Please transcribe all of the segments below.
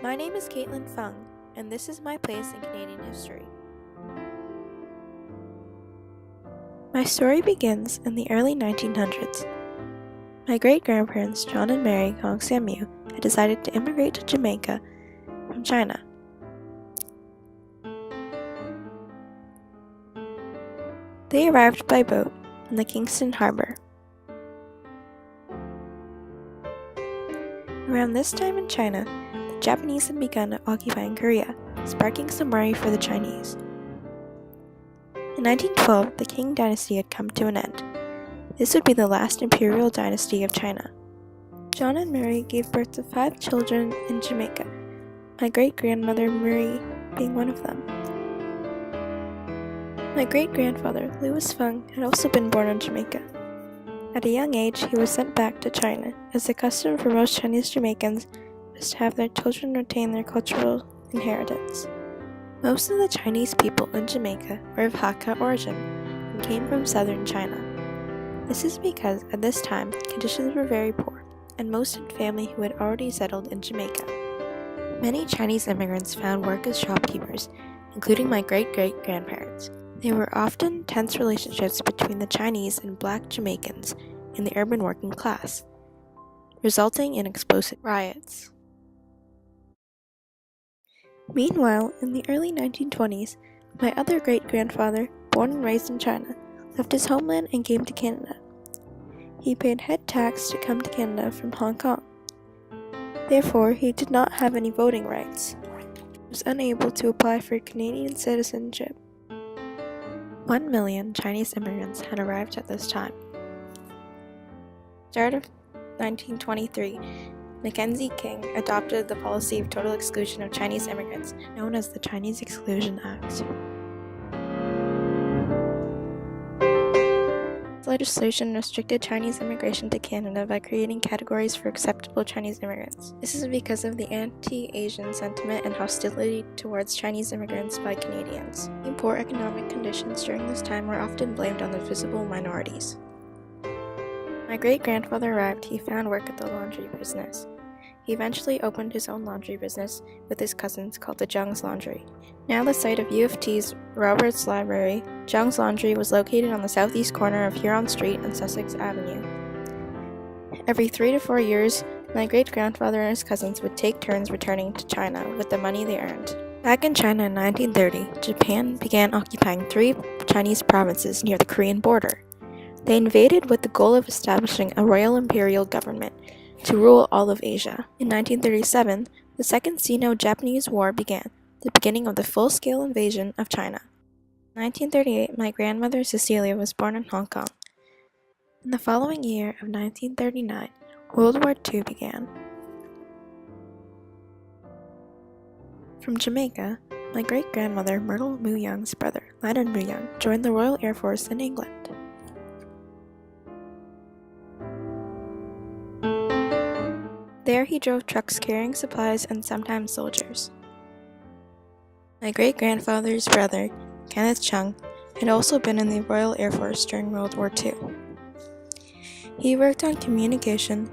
My name is Caitlin Fung, and this is my place in Canadian history. My story begins in the early 1900s. My great-grandparents, John and Mary Kong Samu, had decided to immigrate to Jamaica from China. They arrived by boat in the Kingston Harbor. Around this time in China, the Japanese had begun occupying Korea, sparking some worry for the Chinese. In 1912, the Qing dynasty had come to an end. This would be the last imperial dynasty of China. John and Mary gave birth to 5 children in Jamaica, my great-grandmother Marie being one of them. My great-grandfather, Louis Fung, had also been born in Jamaica. At a young age, he was sent back to China, as the custom for most Chinese Jamaicans was to have their children retain their cultural inheritance. Most of the Chinese people in Jamaica were of Hakka origin and came from southern China. This is because at this time, conditions were very poor, and most had family who had already settled in Jamaica. Many Chinese immigrants found work as shopkeepers, including my great-great-grandparents. There were often tense relationships between the Chinese and black Jamaicans in the urban working class, resulting in explosive riots. Meanwhile, in the early 1920s, my other great-grandfather, born and raised in China, left his homeland and came to Canada. He paid head tax to come to Canada from Hong Kong. Therefore, he did not have any voting rights. He was unable to apply for Canadian citizenship. 1 million Chinese immigrants had arrived at this time. Start of 1923, Mackenzie King adopted the policy of total exclusion of Chinese immigrants, known as the Chinese Exclusion Act. This legislation restricted Chinese immigration to Canada by creating categories for acceptable Chinese immigrants. This is because of the anti-Asian sentiment and hostility towards Chinese immigrants by Canadians. The poor economic conditions during this time were often blamed on the visible minorities. My great-grandfather arrived, he found work at the laundry business. He eventually opened his own laundry business with his cousins called the Zhang's Laundry. Now the site of U of T's Roberts Library, Zhang's Laundry was located on the southeast corner of Huron Street and Sussex Avenue. Every 3 to 4 years, my great-grandfather and his cousins would take turns returning to China with the money they earned. Back in China in 1930, Japan began occupying 3 Chinese provinces near the Korean border. They invaded with the goal of establishing a royal imperial government to rule all of Asia. In 1937, the Second Sino-Japanese War began, the beginning of the full-scale invasion of China. In 1938, my grandmother Cecilia was born in Hong Kong. In the following year of 1939, World War II began. From Jamaica, my great-grandmother Myrtle Mu Young's brother, Leonard Mu Young, joined the Royal Air Force in England. There he drove trucks carrying supplies and sometimes soldiers. My great-grandfather's brother, Kenneth Chung, had also been in the Royal Air Force during World War II. He worked on communication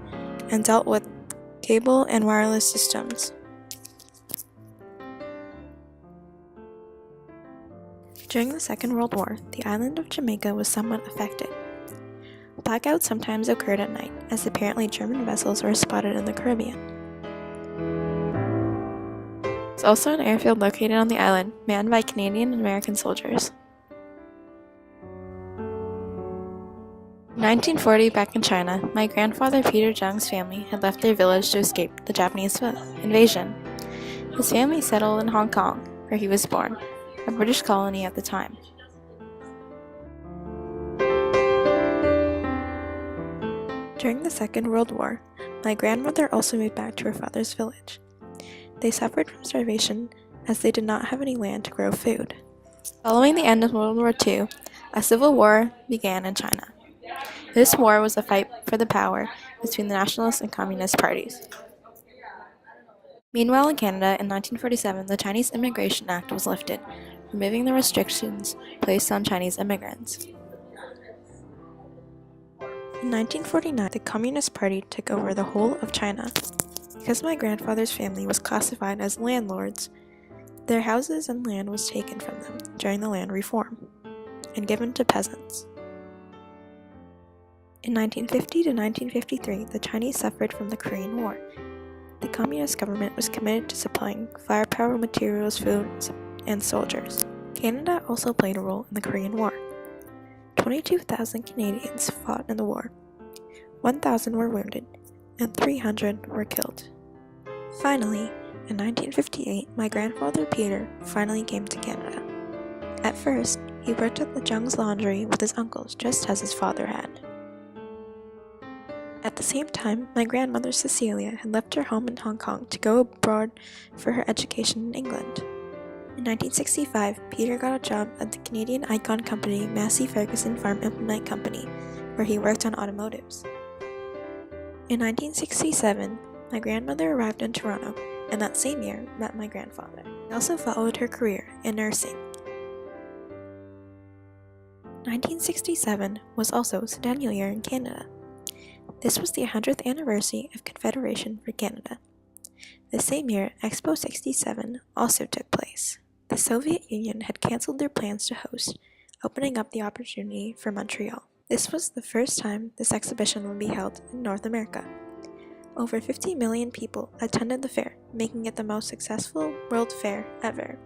and dealt with cable and wireless systems. During the Second World War, the island of Jamaica was somewhat affected. Blackouts sometimes occurred at night, as apparently German vessels were spotted in the Caribbean. There's also an airfield located on the island, manned by Canadian and American soldiers. In 1940, back in China, my grandfather Peter Zhang's family had left their village to escape the Japanese invasion. His family settled in Hong Kong, where he was born, a British colony at the time. During the Second World War, my grandmother also moved back to her father's village. They suffered from starvation as they did not have any land to grow food. Following the end of World War II, a civil war began in China. This war was a fight for the power between the nationalist and communist parties. Meanwhile, in Canada, in 1947, the Chinese Immigration Act was lifted, removing the restrictions placed on Chinese immigrants. In 1949, the Communist Party took over the whole of China. Because my grandfather's family was classified as landlords, their houses and land was taken from them during the land reform and given to peasants. In 1950 to 1953, the Chinese suffered from the Korean War. The communist government was committed to supplying firepower, materials, food, and soldiers. Canada also played a role in the Korean War. 22,000 Canadians fought in the war, 1,000 were wounded, and 300 were killed. Finally, in 1958, my grandfather Peter finally came to Canada. At first, he worked at the Jung's Laundry with his uncles, just as his father had. At the same time, my grandmother Cecilia had left her home in Hong Kong to go abroad for her education in England. In 1965, Peter got a job at the Canadian icon company Massey Ferguson Farm Implement Company, where he worked on automotives. In 1967, my grandmother arrived in Toronto, and that same year met my grandfather. She also followed her career in nursing. 1967 was also Centennial Year in Canada. This was the 100th anniversary of Confederation for Canada. The same year, Expo 67 also took place. The Soviet Union had cancelled their plans to host, opening up the opportunity for Montreal. This was the first time this exhibition would be held in North America. Over 50 million people attended the fair, making it the most successful World Fair ever.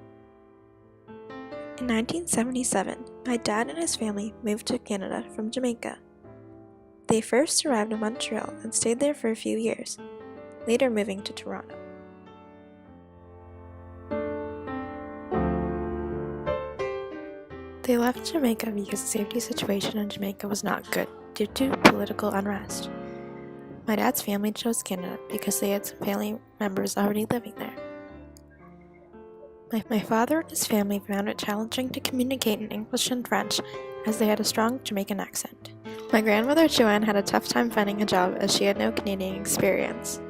In 1977, my dad and his family moved to Canada from Jamaica. They first arrived in Montreal and stayed there for a few years, later moving to Toronto. They left Jamaica because the safety situation in Jamaica was not good due to political unrest. My dad's family chose Canada because they had some family members already living there. My father and his family found it challenging to communicate in English and French as they had a strong Jamaican accent. My grandmother Joanne had a tough time finding a job as she had no Canadian experience.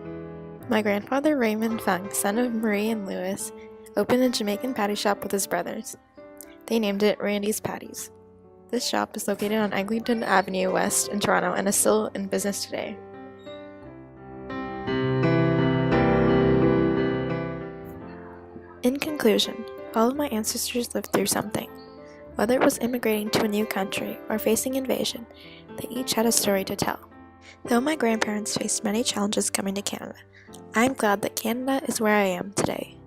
My grandfather Raymond Funk, son of Marie and Louis, opened a Jamaican patty shop with his brothers. They named it Randy's Patties. This shop is located on Eglinton Avenue West in Toronto and is still in business today. In conclusion, all of my ancestors lived through something. Whether it was immigrating to a new country or facing invasion, they each had a story to tell. Though my grandparents faced many challenges coming to Canada, I am glad that Canada is where I am today.